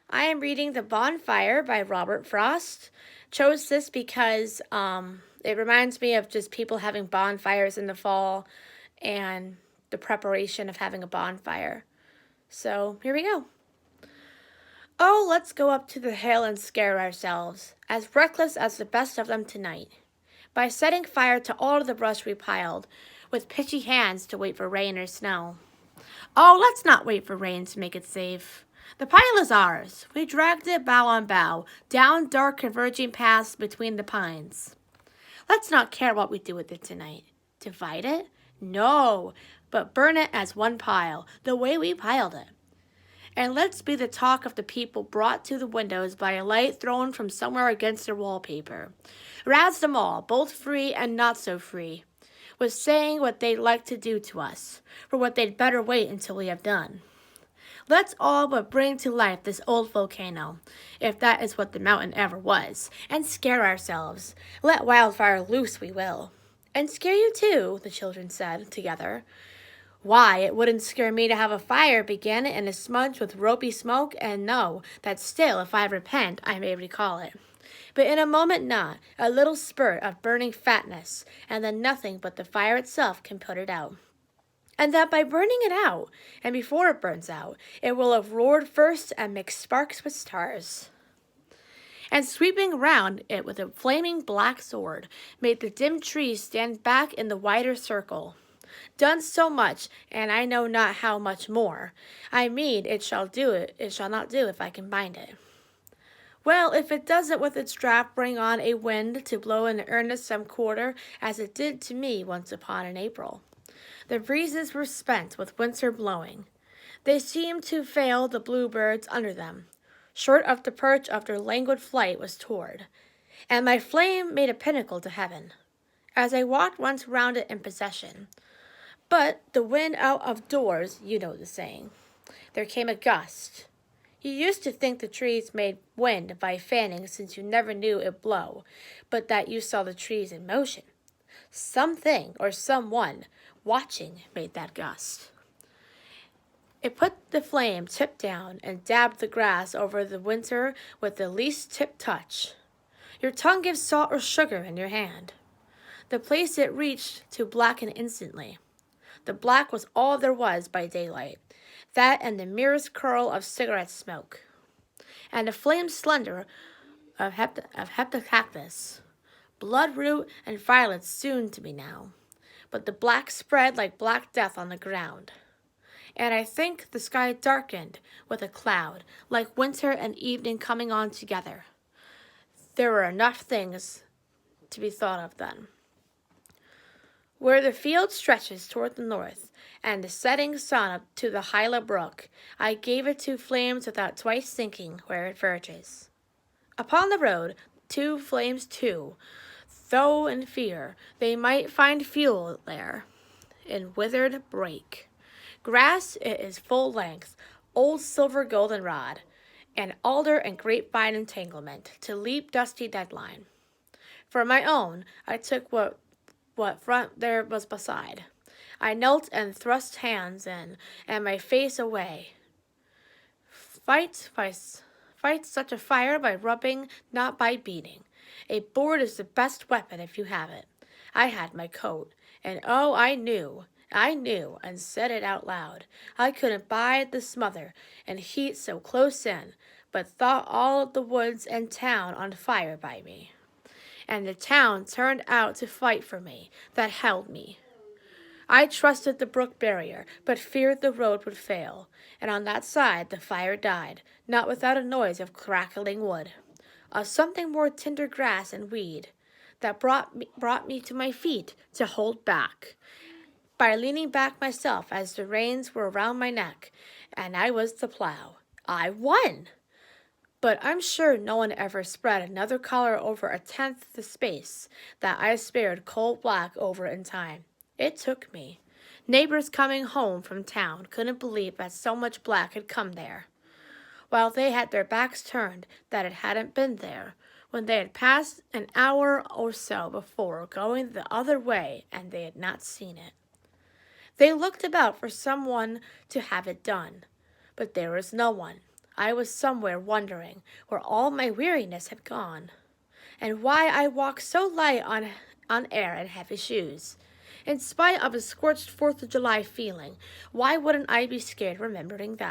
I am reading The Bonfire by Robert Frost. Chose this because it reminds me of just people having bonfires in the fall and the preparation of having a bonfire. So here we go. Oh, let's go up to the hill and scare ourselves, as reckless as the best of them tonight, by setting fire to all of the brush we piled, with pitchy hands to wait for rain or snow. Oh, let's not wait for rain to make it safe. The pile is ours. We dragged it bough on bough, down dark converging paths between the pines. Let's not care what we do with it tonight. Divide it? No, but burn it as one pile, the way we piled it. And let's be the talk of the people brought to the windows by a light thrown from somewhere against their wallpaper. Rouse them all, both free and not so free, with saying what they'd like to do to us, for what they'd better wait until we have done. Let's all but bring to life this old volcano, if that is what the mountain ever was, and scare ourselves. Let wildfire loose we will. And scare you too, the children said, together. Why, it wouldn't scare me to have a fire begin in a smudge with ropey smoke, and know that still, if I repent, I may recall it. But in a moment not, a little spurt of burning fatness, and then nothing but the fire itself can put it out. And that by burning it out, and before it burns out, it will have roared first and mixed sparks with stars. And sweeping round it with a flaming black sword, made the dim trees stand back in the wider circle. Done so much, and I know not how much more. I mean, it shall not do if I can bind it. Well, if it doesn't with its draught bring on a wind to blow in earnest some quarter, as it did to me once upon in April. The breezes were spent with winter blowing. They seemed to fail the bluebirds under them. Short of the perch of their languid flight was toward, and my flame made a pinnacle to heaven, as I walked once round it in possession. But the wind out of doors, you know the saying. There came a gust. You used to think the trees made wind by fanning, since you never knew it blow, but that you saw the trees in motion. Something or someone watching made that gust. It put the flame tip down and dabbed the grass over the winter with the least tip touch. Your tongue gives salt or sugar in your hand. The place it reached to blacken instantly. The black was all there was by daylight, that and the merest curl of cigarette smoke, and the flame slender of heptacactus, bloodroot and violets soon to be now, but the black spread like black death on the ground. And I think the sky darkened with a cloud, like winter and evening coming on together. There were enough things to be thought of then. Where the field stretches toward the north, and the setting sun up to the Hyla brook, I gave it to flames without twice thinking where it verges. Upon the road, two flames too, though in fear they might find fuel there, in withered brake. Grass it is full length, old silver goldenrod, and alder and grapevine entanglement, to leap dusty deadline. For my own, I took what front there was beside. I knelt and thrust hands in, and my face away. Fight such a fire by rubbing, not by beating. A board is the best weapon if you have it. I had my coat, and oh, I knew, and said it out loud. I couldn't bide the smother and heat so close in, but thought all of the woods and town on fire by me. And the town turned out to fight for me, that held me. I trusted the brook barrier, but feared the road would fail, and on that side the fire died, not without a noise of crackling wood, of something more tender grass and weed, that brought me to my feet to hold back, by leaning back myself as the reins were around my neck, and I was the plow. I won! But I'm sure no one ever spread another color over a tenth the space that I spared coal black over in time. It took me. Neighbors coming home from town couldn't believe that so much black had come there, while they had their backs turned that it hadn't been there, when they had passed an hour or so before going the other way, and they had not seen it. They looked about for someone to have it done, but there was no one. I was somewhere wondering where all my weariness had gone, and why I walked so light on air and heavy shoes. In spite of a scorched 4th of July feeling, why wouldn't I be scared remembering that?